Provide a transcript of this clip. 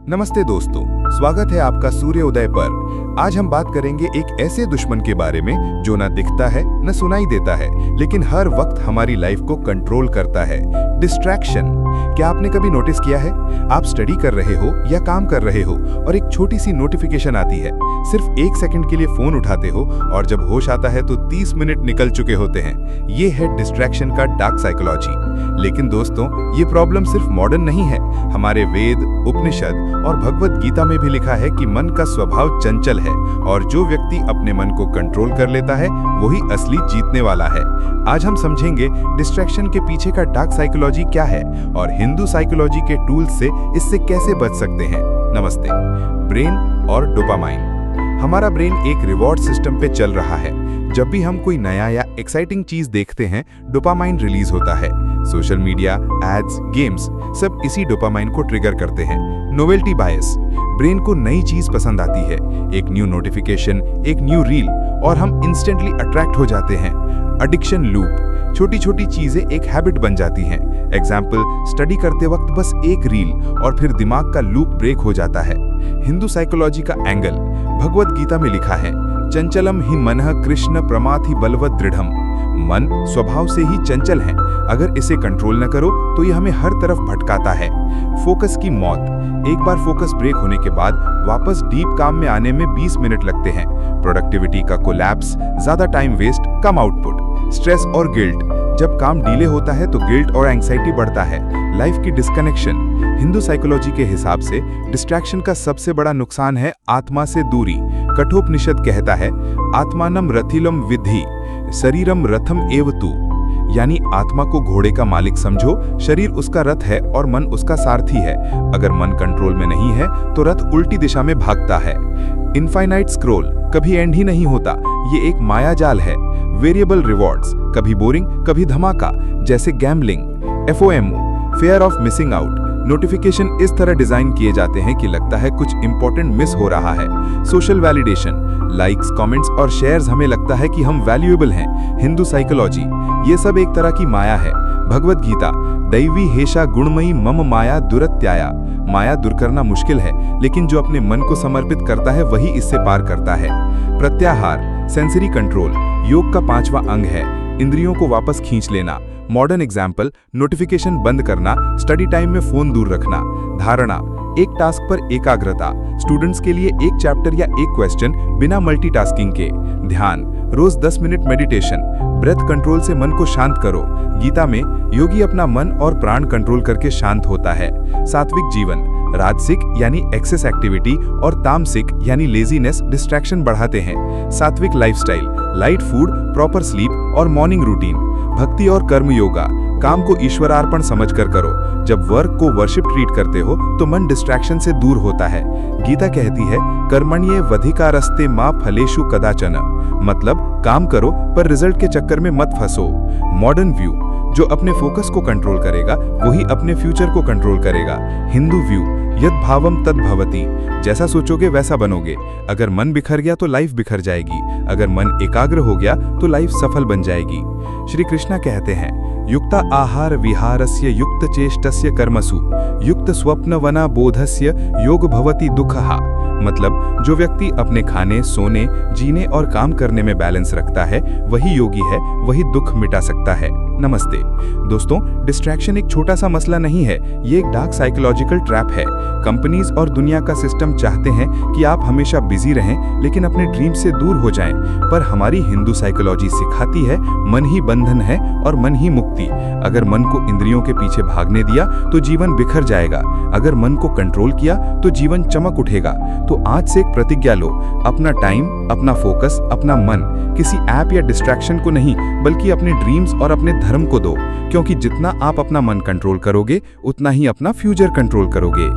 नमस्ते दोस्तों, स्वागत है आपका सूर्योदय पर। आज हम बात करेंगे एक ऐसे दुश्मन के बारे में जो न दिखता है न सुनाई देता है, लेकिन हर वक्त हमारी लाइफ को कंट्रोल करता है। डिस्ट्रैक्शन। क्या आपने कभी नोटिस किया है, आप स्टडी कर रहे हो या काम कर रहे हो और एक छोटी सी नोटिफिकेशन आती है, सिर्फ 1 सेकंड के लिए फोन उठाते हो और जब होश आता है तो 30 मिनट निकल चुके होते हैं। ये है डिस्ट्रैक्शन का डार्क साइकोलॉजी। लेकिन दोस्तों, ये प्रॉब्लम सिर्फ मॉडर्न नहीं है। हमारे वेद, उपनिषद और भगवत गीता में भी लिखा है कि मन का स्वभाव चंचल है और जो व्यक्ति अपने मन को कंट्रोल कर लेता है वही असली जीतने वाला है। आज हम समझेंगे डिस्ट्रैक्शन के पीछे का डार्क साइकोलॉजी क्या है और हिंदू साइकोलॉजी के टूल्स से इससे कैसे बच सकते हैं। नमस्ते। ब्रेन और डोपामाइन। हमारा ब्रेन एक रिवॉर्ड सिस्टम पे चल रहा है। जब भी हम कोई नया या एक्साइटिंग चीज देखते हैं, डोपामाइन रिलीज होता है। सोशल मीडिया, एड्स, गेम्स सब इसी डोपामाइन को ट्रिगर करते हैं। नोवेल्टी बायस। ब्रेन को नई चीज पसंद आती है, एक न्यू नोटिफिकेशन, एक न्यू रील, और हम इंस्टेंटली अट्रैक्ट हो जाते हैं। Addiction loop. छोटी छोटी चीजें एक हैबिट बन जाती हैं। एग्जाम्पल, स्टडी करते वक्त बस एक रील और फिर दिमाग का लूप ब्रेक हो जाता है। हिंदू साइकोलॉजी का एंगल। भगवत गीता में लिखा है, चंचलम ही मनः कृष्ण प्रमाथि बलवत दृढ़म। मन स्वभाव से ही चंचल है, अगर इसे कंट्रोल न करो तो ये हमें हर तरफ भटकाता है। फोकस की मौत। एक बार फोकस ब्रेक होने के बाद वापस डीप काम में आने में 20 मिनट लगते हैं। प्रोडक्टिविटी का कोलैप्स, ज्यादा टाइम वेस्ट, कम आउटपुट। स्ट्रेस और गिल्ट। जब काम डिले होता है तो गिल्ट और एंग्जाइटी बढ़ता है। लाइफ की डिस्कनेक्शन। हिंदू साइकोलॉजी के हिसाब से डिस्ट्रैक्शन का सबसे बड़ा नुकसान है आत्मा से दूरी। कठोपनिषद कहता है, आत्मानम रथिलम विद्धि शरीरम रथम एव तु, यानी आत्मा को घोड़े का मालिक समझो, शरीर उसका रथ है और मन उसका सारथी है। अगर मन कंट्रोल में नहीं है तो रथ उल्टी दिशा में भागता है। Infinite scroll. कभी एंड ही नहीं होता, ये एक माया जाल है। Variable rewards. कभी बोरिंग, कभी धमाका, जैसे gambling. FOMO, fair of missing out. Notification इस तरह डिजाइन किए जाते हैं कि लगता है कुछ इंपॉर्टेंट मिस हो रहा है। Social validation. लाइक्स, कमेंट्स और शेयर्स हमें लगता है कि हम वैल्यूएबल हैं। हिंदू साइकोलॉजी। ये सब एक तरह की माया है। भगवत गीता, दैवी हेषा गुणमयी मम माया दुरत्याया। माया दूर करना मुश्किल है, लेकिन जो अपने मन को समर्पित करता है वही इससे पार करता है। प्रत्याहार, सेंसरी कंट्रोल, योग का 5वां अंग है। इंद्रियों को वापस खींच लेना। मॉडर्न एग्जाम्पल, नोटिफिकेशन बंद करना, स्टडी टाइम में फोन दूर रखना। धारणा, एक टास्क पर एकाग्रता। स्टूडेंट्स के लिए एक चैप्टर या एक क्वेश्चन बिना मल्टीटास्किंग के। ध्यान, रोज 10 मिनट मेडिटेशन। ब्रेथ कंट्रोल से मन को शांत करो। गीता में योगी अपना मन और प्राण कंट्रोल करके शांत होता है। सात्विक जीवन। राजसिक यानी एक्सेस एक्टिविटी और तामसिक यानी लेजीनेस डिस्ट्रैक्शन बढ़ाते हैं। सात्विक lifestyle, light food, proper sleep और मॉर्निंग रूटीन। भक्ति और कर्म योगा। काम को ईश्वरार्पण समझकर करो। जब वर्क को वर्शिप ट्रीट करते हो तो मन डिस्ट्रैक्शन से दूर होता है। गीता कहती है, कर्मण्ये वधिकारस्ते मा फलेषु कदाचन, मतलब काम करो पर रिजल्ट के चक्कर में मत फंसो। Modern view. जो अपने फोकस को कंट्रोल करेगा वही अपने फ्यूचर को कंट्रोल करेगा। हिंदू व्यू, यद भावम तद भवति, जैसा सोचोगे वैसा बनोगे। अगर मन बिखर गया तो लाइफ बिखर जाएगी, अगर मन एकाग्र हो गया तो लाइफ सफल बन जाएगी। श्री कृष्णा कहते हैं, युक्ता आहार विहारस्य युक्त चेष्टस्य कर्मसु युक्त स्वप्न वना बोधस्य योग भवति दुःखः, मतलब जो व्यक्ति अपने खाने, सोने, जीने और काम करने में बैलेंस रखता है वही योगी है, वही दुख मिटा सकता है। नमस्ते दोस्तों, डिस्ट्रैक्शन एक छोटा सा मसला नहीं है, ये एक डार्क साइकोलॉजिकल ट्रैप है। कंपनीज और दुनिया का सिस्टम चाहते हैं कि आप हमेशा बिजी रहें लेकिन अपने ड्रीम से दूर हो जाएं, पर हमारी हिंदू साइकोलॉजी सिखाती है मन ही बंधन है और मन ही मुक्ति। अगर मन को इंद्रियों के पीछे भागने दिया तो जीवन बिखर जाएगा, अगर मन को कंट्रोल किया तो जीवन चमक उठेगा। तो आज से एक प्रतिज्ञा लो, अपना टाइम, अपना फोकस, अपना मन किसी ऐप या डिस्ट्रैक्शन को नहीं बल्कि अपने ड्रीम्स और अपने धर्म को दो, क्योंकि जितना आप अपना मन कंट्रोल करोगे उतना ही अपना फ्यूचर कंट्रोल करोगे।